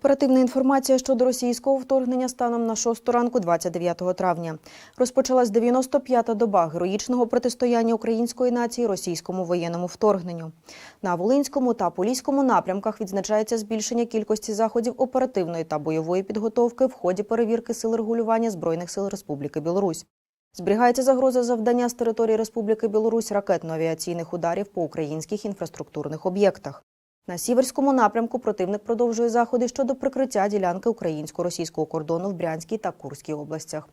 Оперативна інформація щодо російського вторгнення станом на 6 ранку 29 травня. Розпочалась 95-та доба героїчного протистояння української нації російському воєнному вторгненню. На Волинському та Поліському напрямках відзначається збільшення кількості заходів оперативної та бойової підготовки в ході перевірки сил регулювання Збройних сил Республіки Білорусь. Зберігається загроза завдання з території Республіки Білорусь ракетно-авіаційних ударів по українських інфраструктурних об'єктах. На Сіверському напрямку противник продовжує заходи щодо прикриття ділянки українсько-російського кордону в Брянській та Курській областях.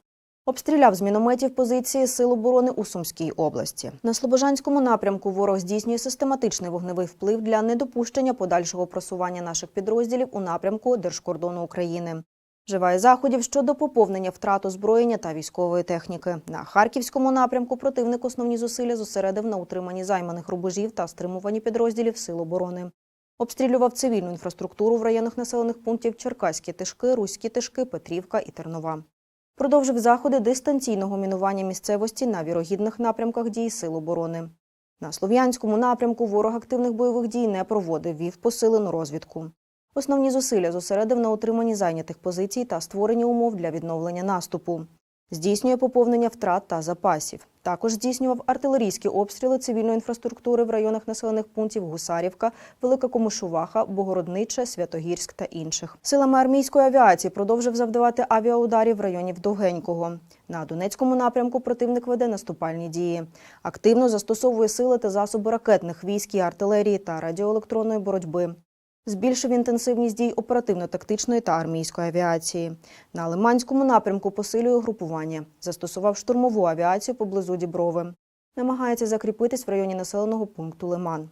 Обстріляв з мінометів позиції Сил оборони у Сумській області. На Слобожанському напрямку ворог здійснює систематичний вогневий вплив для недопущення подальшого просування наших підрозділів у напрямку держкордону України. Вживає заходів щодо поповнення втрат озброєння та військової техніки. На Харківському напрямку противник основні зусилля зосередив на утриманні займаних рубежів та стримуванні підрозділів Сил оборони. Обстрілював цивільну інфраструктуру в районах населених пунктів Черкаські Тишки, Руські Тишки, Петрівка і Тернова. Продовжив заходи дистанційного мінування місцевості на вірогідних напрямках дій Сил оборони. На Слов'янському напрямку ворог активних бойових дій не проводив, вів посилену розвідку. Основні зусилля зосередив на утриманні зайнятих позицій та створенні умов для відновлення наступу. Здійснює поповнення втрат та запасів. Також здійснював артилерійські обстріли цивільної інфраструктури в районах населених пунктів Гусарівка, Велика Комишуваха, Богородниче, Святогірськ та інших. Силами армійської авіації продовжив завдавати авіаударів в районі Довгенького. На Донецькому напрямку противник веде наступальні дії. Активно застосовує сили та засоби ракетних військ і артилерії та радіоелектронної боротьби. Збільшив інтенсивність дій оперативно-тактичної та армійської авіації. На Лиманському напрямку посилює групування. Застосував штурмову авіацію поблизу Діброви. Намагається закріпитись в районі населеного пункту Лиман.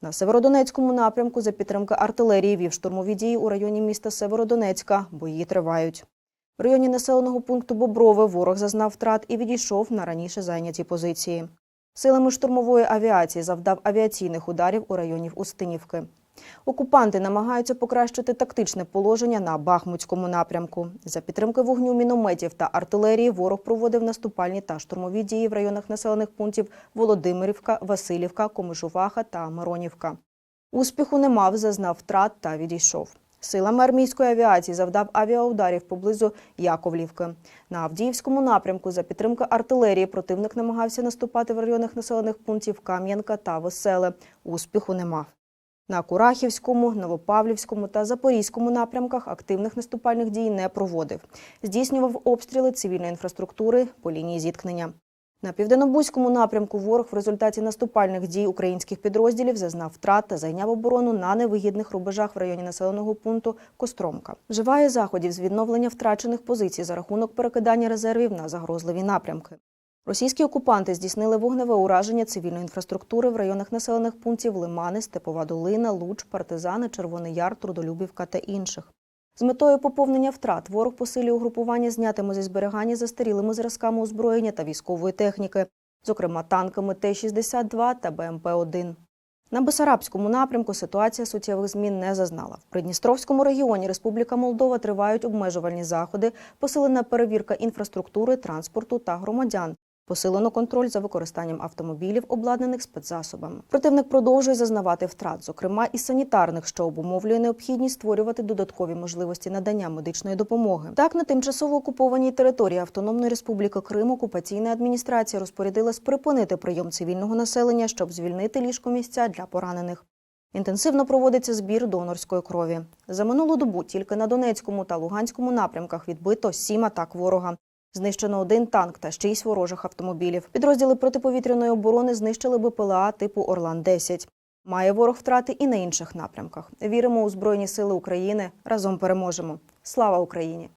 На Северодонецькому напрямку за підтримки артилерії вів штурмові дії у районі міста Северодонецька. Бої тривають. В районі населеного пункту Боброве ворог зазнав втрат і відійшов на раніше зайняті позиції. Силами штурмової авіації завдав авіаційних ударів у районі Устинівки. Окупанти намагаються покращити тактичне положення на Бахмутському напрямку. За підтримки вогню мінометів та артилерії ворог проводив наступальні та штурмові дії в районах населених пунктів Володимирівка, Василівка, Комишуваха та Миронівка. Успіху не мав, зазнав втрат та відійшов. Силами армійської авіації завдав авіаударів поблизу Яковлівки. На Авдіївському напрямку за підтримки артилерії противник намагався наступати в районах населених пунктів Кам'янка та Веселе. Успіху не мав. На Курахівському, Новопавлівському та Запорізькому напрямках активних наступальних дій не проводив. Здійснював обстріли цивільної інфраструктури по лінії зіткнення. На Південнобузькому напрямку ворог в результаті наступальних дій українських підрозділів зазнав втрат та зайняв оборону на невигідних рубежах в районі населеного пункту Костромка. Вживає заходів з відновлення втрачених позицій за рахунок перекидання резервів на загрозливі напрямки. Російські окупанти здійснили вогневе ураження цивільної інфраструктури в районах населених пунктів Лимани, Степова Долина, Луч, Партизани, Червоний Яр, Трудолюбівка та інших. З метою поповнення втрат ворог посилює угрупування знятими зі зберігання застарілими зразками озброєння та військової техніки, зокрема танками Т-62 та БМП-1. На Бесарабському напрямку ситуація суттєвих змін не зазнала. В Придністровському регіоні Республіка Молдова тривають обмежувальні заходи, посилена перевірка інфраструктури, транспорту та громадян. Посилено контроль за використанням автомобілів, обладнаних спецзасобами. Противник продовжує зазнавати втрат, зокрема і санітарних, що обумовлює необхідність створювати додаткові можливості надання медичної допомоги. Так, на тимчасово окупованій території Автономної Республіки Крим окупаційна адміністрація розпорядилась припинити прийом цивільного населення, щоб звільнити ліжкомісця для поранених. Інтенсивно проводиться збір донорської крові. За минулу добу тільки на Донецькому та Луганському напрямках відбито 7 атак ворога. Знищено 1 танк та 6 ворожих автомобілів. Підрозділи протиповітряної оборони знищили БПЛА типу «Орлан-10». Має ворог втрати і на інших напрямках. Віримо у Збройні сили України. Разом переможемо. Слава Україні!